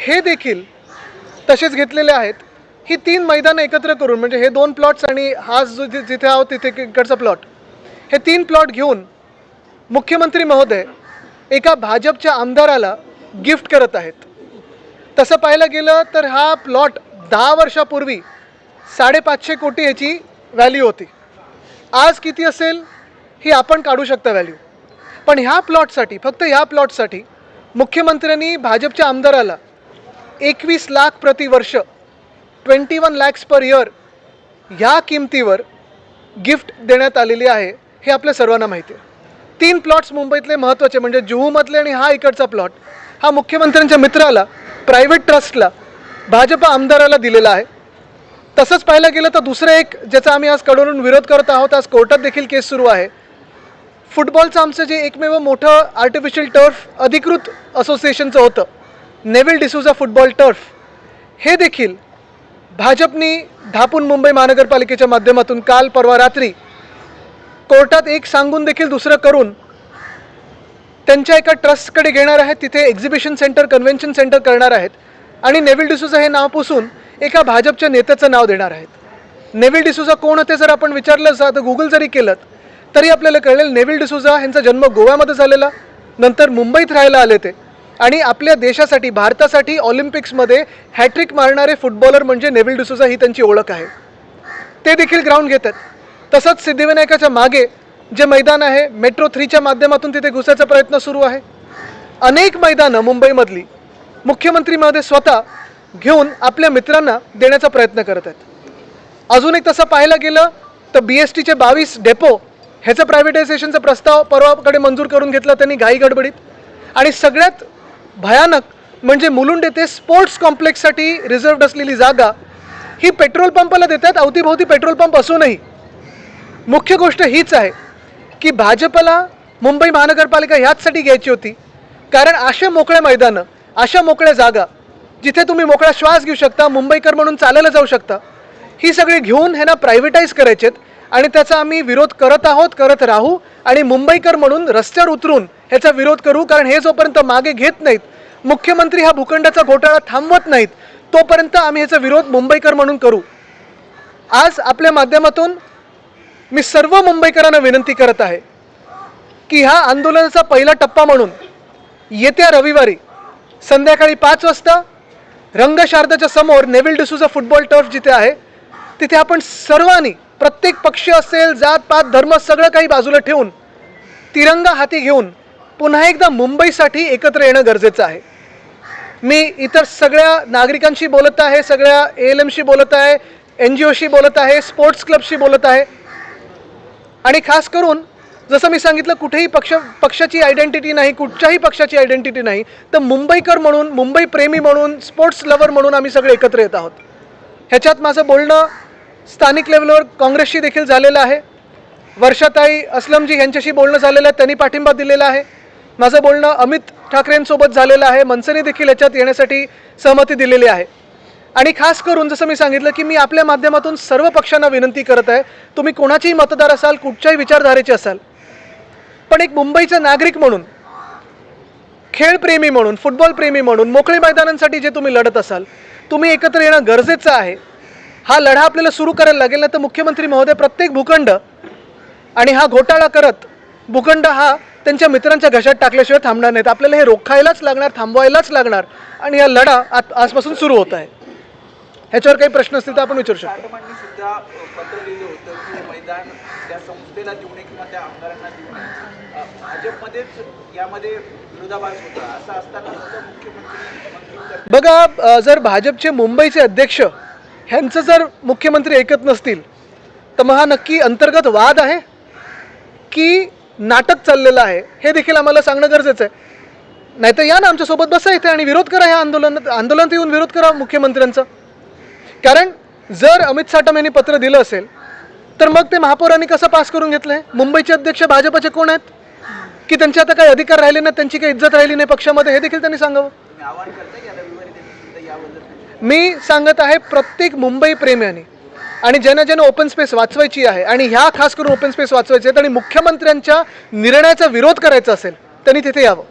हे देखील तसेच घेतलेले आहेत। ही 3 मैदानं एकत्र करून म्हणजे हे 2 प्लॉट्स आणि हा जो जिथे आहोत तिथे इकडचा प्लॉट, हे 3 प्लॉट घेऊन मुख्यमंत्री महोदय एका भाजपच्या आमदाराला गिफ्ट करत आहेत। तसं पाहायला गेलं तर हा प्लॉट 10 वर्षापूर्वी 550 कोटी याची व्हॅल्यू होती। आज किती असेल ही आपण काढू शकता व्हॅल्यू, पण ह्या प्लॉटसाठी, फक्त ह्या प्लॉटसाठी मुख्यमंत्र्यांनी भाजपच्या आमदाराला 21 लाख प्रति वर्ष 21 lakhs पर इयर ह्या किमतीवर गिफ्ट देण्यात आलेली आहे। हे आपल्या सर्वांना माहिती आहे। 3 प्लॉट्स मुंबईतले महत्त्वाचे म्हणजे जुहूमधले आणि हा इकडचा प्लॉट हा मुख्यमंत्र्यांच्या मित्राला, प्रायव्हेट ट्रस्टला, भाजप आमदाराला दिलेला आहे। तसंच पाहायला गेलं तर दुसरं एक ज्याचा आम्ही आज कडवून विरोध करत आहोत, आज कोर्टात देखील केस सुरू आहे। फुटबॉलचं आमचं जे एकमेव मोठं आर्टिफिशियल टर्फ अधिकृत असोसिएशनचं होतं, नेव्हिल डिसूजा फुटबॉल टर्फ, हे देखील भाजपनी धापून मुंबई महानगरपालिकेच्या माध्यमातून काल परवा रात्री कोर्टात एक सांगून देखील दुसरं करून त्यांच्या एका ट्रस्टकडे घेणार आहेत। तिथे एक्झिबिशन सेंटर, कन्व्हेन्शन सेंटर करणार आहेत आणि नेव्हिल डिसूजा हे नाव पुसून एका भाजपच्या नेत्याचं नाव देणार आहेत। नेव्हिल डिसूजा कोण होते जर आपण विचारलं तर गुगल जरी केलं तरी आपल्याला कळेल नेव्हिल डिसूजा यांचा जन्म गोव्यामध्ये झालेला, नंतर मुंबईत राहायला आले ते आणि आपल्या देशासाठी, भारतासाठी ऑलिम्पिक्समध्ये हॅट्रिक मारणारे फुटबॉलर म्हणजे नेव्हिल डिसूजा ही त्यांची ओळख आहे। ते देखील ग्राउंड घेतात। तसंच सिद्धिविनायकाच्या मागे जे मैदान आहे, मेट्रो 3च्या माध्यमातून तिथे घुसायचा प्रयत्न सुरू आहे। अनेक मैदानं मुंबईमधली मुख्यमंत्री महोदय स्वतः घेऊन आपल्या मित्रांना देण्याचा प्रयत्न करत आहेत। अजून एक तसं पाहायला गेलं तर BSTचे 22 डेपो ह्याचं प्रायव्हेटायझेशनचा प्रस्ताव परवाकडे मंजूर करून घेतला त्यांनी घाई गडबडीत। आणि सगळ्यात भयानक म्हणजे मुलुंड येथे स्पोर्ट्स कॉम्प्लेक्ससाठी रिझर्व्ड असलेली जागा ही पेट्रोल पंपाला देतात। अवतीभोवती पेट्रोल पंप असूनही मुख्य गोष्ट हीच आहे की भाजपला मुंबई महानगरपालिका ह्याचसाठी घ्यायची होती कारण अशा मोकळ्या मैदानं, अशा मोकळ्या जागा जिथे तुम्ही मोकळा श्वास घेऊ शकता, मुंबईकर म्हणून चालायला जाऊ शकता, ही सगळी घेऊन ह्यांना प्रायव्हेटाईज करायचेत आणि त्याचा आम्ही विरोध करत आहोत, करत राहू आणि मुंबईकर म्हणून रस्त्यावर उतरून ह्याचा विरोध करू। कारण हे जोपर्यंत मागे घेत नाहीत, मुख्यमंत्री हा भूखंडाचा घोटाळा थांबवत नाहीत, तोपर्यंत आम्ही ह्याचा विरोध मुंबईकर म्हणून करू। आज आपल्या माध्यमातून मी सर्व मुंबईकरांना विनंती करत आहे की ह्या आंदोलनाचा पहिला टप्पा म्हणून येत्या रविवारी संध्याकाळी 5 वाजता रंगशारदाच्या समोर नेव्हिल डिसूजा फुटबॉल टर्फ जिथे आहे तिथे आपण सर्वांनी, प्रत्येक पक्ष असेल, जात पात धर्म सगळं काही बाजूला ठेवून तिरंगा हाती घेऊन पुन्हा एकदा मुंबईसाठी एकत्र येणं गरजेचं आहे। मी इतर सगळ्या नागरिकांशी बोलत आहे, सगळ्या ALMशी बोलत आहे, NGOशी बोलत आहे, स्पोर्ट्स क्लबशी बोलत आहे आणि खास करून जसं मी सांगितलं कुठेही पक्षाची आयडेंटिटी नाही, कुठच्याही पक्षाची आयडेंटिटी नाही, तर मुंबईकर म्हणून, मुंबई प्रेमी म्हणून, स्पोर्ट्स लवर म्हणून आम्ही सगळे एकत्र येत आहोत। ह्याच्यात माझं बोलणं स्थानिक लेवलवर काँग्रेसशी देखील झालेलं आहे। वर्षाताई असलमजी यांच्याशी बोलणं झालेलं आहे, त्यांनी पाठिंबा दिलेला आहे। माझं बोलणं अमित ठाकरेंसोबत झालेलं आहे, मनसेने देखील याच्यात येण्यासाठी सहमती दिलेली आहे। आणि खास करून जसं मी सांगितलं की मी आपल्या माध्यमातून सर्व पक्षांना विनंती करत आहे, तुम्ही कोणाचेही मतदार असाल, कुठच्याही विचारधारेचे असाल, पण एक मुंबईचा नागरिक म्हणून, खेळप्रेमी म्हणून, फुटबॉल प्रेमी म्हणून, मोकळी मैदानांसाठी जे तुम्ही लढत असाल, तुम्ही एकत्र येणं गरजेचं आहे। हा लढा आपल्याला सुरू करायला लागेल ना तर मुख्यमंत्री महोदय प्रत्येक भूखंड आणि हा घोटाळा करत भूखंड हा त्यांच्या मित्रांच्या घशात टाकल्याशिवाय थांबणार नाहीत। आपल्याला हे रोखायलाच लागणार, थांबवायलाच लागणार आणि हा लढा आजपासून सुरू होत आहे। ह्याच्यावर काही प्रश्न असतील तर आपण विचारू शकतो। सुद्धा पत्र लिहिलं होतं की मैदान त्या संस्थेला देऊ नये किंवा त्या आमदारांना देऊ नये, भाजपमध्येच यामध्ये विरोधाभास होता, असं असताना सुद्धा मुख्यमंत्री बघा, जर भाजपचे मुंबईचे अध्यक्ष ह्यांचं जर मुख्यमंत्री ऐकत नसतील तर मग हा नक्की अंतर्गत वाद आहे की नाटक चाललेलं आहे हे देखील आम्हाला सांगणं गरजेचं आहे। नाहीतर या ना आमच्यासोबत बसा इथे आणि विरोध करा, ह्या आंदोलनात येऊन विरोध करा मुख्यमंत्र्यांचा। कारण जर अमित साटम यांनी पत्र दिलं असेल तर मग ते महापौरांनी कसं पास करून घेतलंय? मुंबईचे अध्यक्ष भाजपचे कोण आहेत की त्यांचे आता काही अधिकार राहिले नाहीत, त्यांची काही इज्जत राहिली नाही पक्षामध्ये, हे देखील त्यांनी सांगावं। मी सांगत आहे प्रत्येक मुंबई प्रेम्याने आणि ज्यांना ओपन स्पेस वाचवायची आहे आणि ह्या खास करून ओपन स्पेस वाचवायचे आहेत आणि मुख्यमंत्र्यांच्या निर्णयाचा विरोध करायचा असेल त्यांनी तिथे यावं।